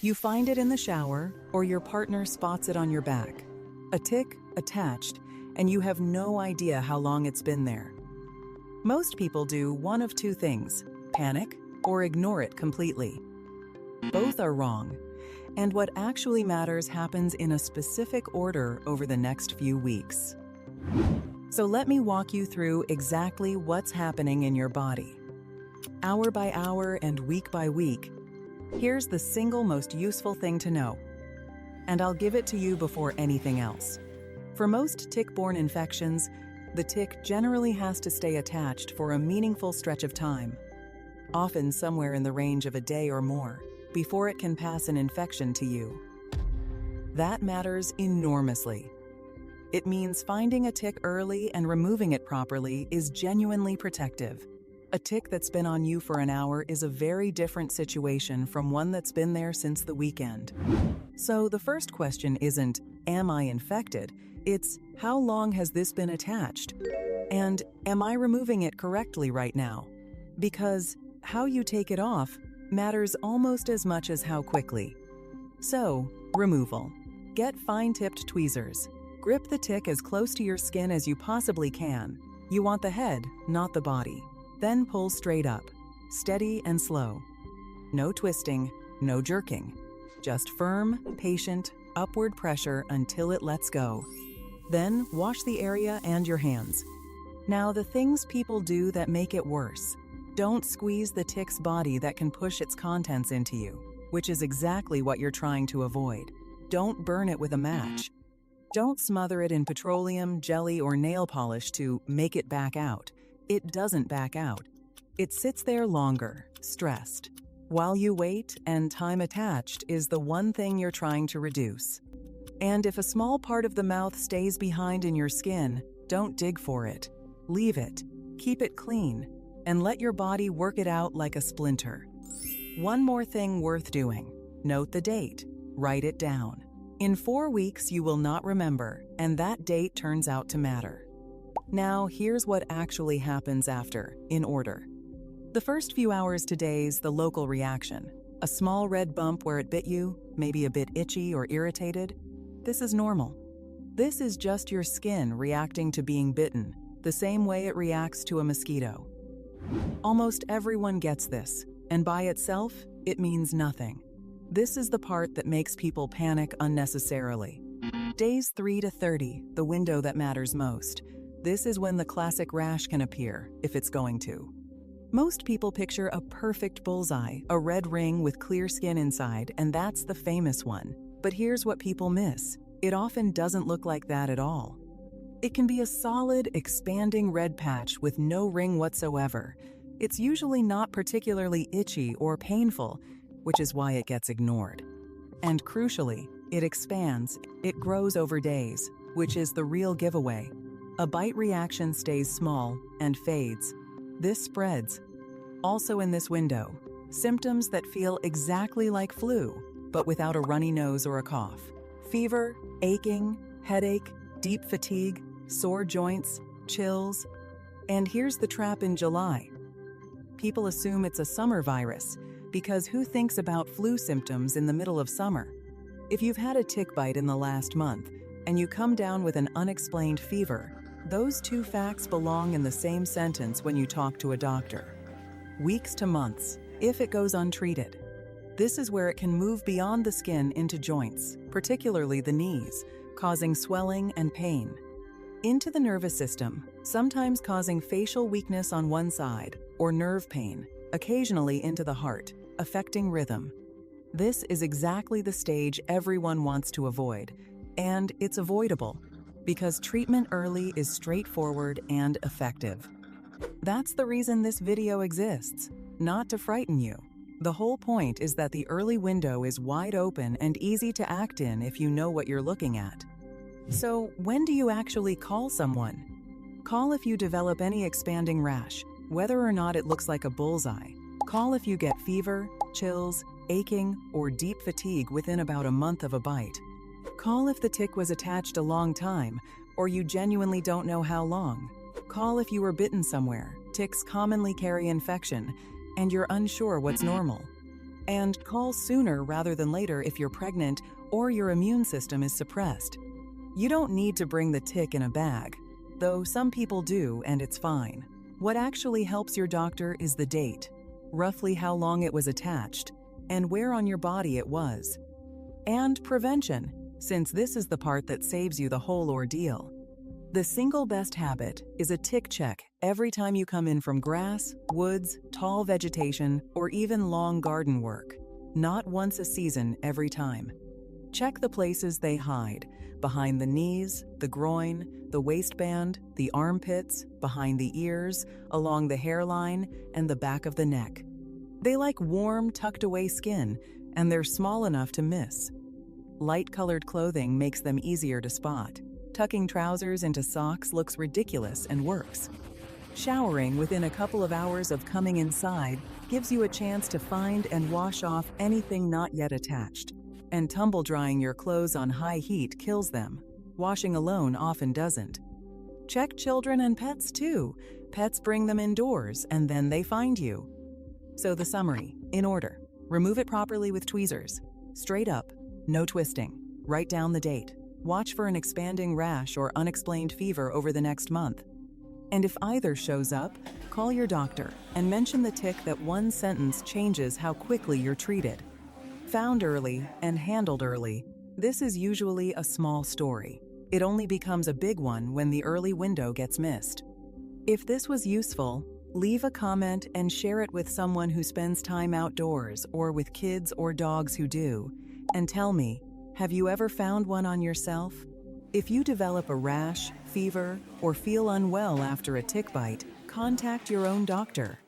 You find it in the shower, or your partner spots it on your back. A tick attached, and you have no idea how long it's been there. Most people do one of two things: panic or ignore it completely. Both are wrong, and what actually matters happens in a specific order over the next few weeks. So let me walk you through exactly what's happening in your body. Hour by hour and week by week, here's the single most useful thing to know. And I'll give it to you before anything else. For most tick-borne infections, the tick generally has to stay attached for a meaningful stretch of time, often somewhere in the range of a day or more, before it can pass an infection to you. That matters enormously. It means finding a tick early and removing it properly is genuinely protective. A tick that's been on you for an hour is a very different situation from one that's been there since the weekend. So the first question isn't, am I infected? It's, how long has this been attached? And am I removing it correctly right now? Because how you take it off matters almost as much as how quickly. So, removal. Get fine-tipped tweezers. Grip the tick as close to your skin as you possibly can. You want the head, not the body. Then pull straight up, steady and slow. No twisting, no jerking. Just firm, patient, upward pressure until it lets go. Then wash the area and your hands. Now, the things people do that make it worse. Don't squeeze the tick's body that can push its contents into you, which is exactly what you're trying to avoid. Don't burn it with a match. Don't smother it in petroleum, jelly, or nail polish to make it back out. It doesn't back out. It sits there longer, stressed. While you wait, and time attached is the one thing you're trying to reduce. And if a small part of the mouth stays behind in your skin, don't dig for it. Leave it. Keep it clean. And let your body work it out like a splinter. One more thing worth doing. Note the date. Write it down. In 4 weeks, you will not remember, and that date turns out to matter. Now, here's what actually happens after, in order. The first few hours to days, the local reaction. A small red bump where it bit you, maybe a bit itchy or irritated. This is normal. This is just your skin reacting to being bitten, the same way it reacts to a mosquito. Almost everyone gets this, and by itself, it means nothing. This is the part that makes people panic unnecessarily. Days 3 to 30, the window that matters most. This is when the classic rash can appear, if it's going to. Most people picture a perfect bullseye, a red ring with clear skin inside, and that's the famous one. But here's what people miss. It often doesn't look like that at all. It can be a solid, expanding red patch with no ring whatsoever. It's usually not particularly itchy or painful, which is why it gets ignored. And crucially, it expands, it grows over days, which is the real giveaway. A bite reaction stays small and fades. This spreads. Also in this window, symptoms that feel exactly like flu, but without a runny nose or a cough. Fever, aching, headache, deep fatigue, sore joints, chills. And here's the trap in July. People assume it's a summer virus, because who thinks about flu symptoms in the middle of summer? If you've had a tick bite in the last month, and you come down with an unexplained fever, those two facts belong in the same sentence when you talk to a doctor. Weeks to months, if it goes untreated. This is where it can move beyond the skin into joints, particularly the knees, causing swelling and pain. Into the nervous system, sometimes causing facial weakness on one side, or nerve pain, occasionally into the heart, affecting rhythm. This is exactly the stage everyone wants to avoid, and it's avoidable, because treatment early is straightforward and effective. That's the reason this video exists, not to frighten you. The whole point is that the early window is wide open and easy to act in if you know what you're looking at. So, when do you actually call someone? Call if you develop any expanding rash, whether or not it looks like a bullseye. Call if you get fever, chills, aching, or deep fatigue within about a month of a bite. Call if the tick was attached a long time, or you genuinely don't know how long. Call if you were bitten somewhere. Ticks commonly carry infection, and you're unsure what's normal. And call sooner rather than later if you're pregnant or your immune system is suppressed. You don't need to bring the tick in a bag, though some people do, and it's fine. What actually helps your doctor is the date, roughly how long it was attached, and where on your body it was. And prevention, since this is the part that saves you the whole ordeal. The single best habit is a tick check every time you come in from grass, woods, tall vegetation, or even long garden work. Not once a season every time. Check the places they hide: behind the knees, the groin, the waistband, the armpits, behind the ears, along the hairline, and the back of the neck. They like warm, tucked-away skin, and they're small enough to miss. Light-colored clothing makes them easier to spot. Tucking trousers into socks looks ridiculous and works. Showering within a couple of hours of coming inside gives you a chance to find and wash off anything not yet attached. And tumble-drying your clothes on high heat kills them. Washing alone often doesn't. Check children and pets too. Pets bring them indoors and then they find you. So the summary, in order. Remove it properly with tweezers. Straight up, no twisting. Write down the date. Watch for an expanding rash or unexplained fever over the next month. And if either shows up, call your doctor and mention the tick. That one sentence changes how quickly you're treated. Found early and handled early, this is usually a small story. It only becomes a big one when the early window gets missed. If this was useful, leave a comment and share it with someone who spends time outdoors or with kids or dogs who do. And tell me, have you ever found one on yourself? If you develop a rash, fever, or feel unwell after a tick bite, contact your own doctor.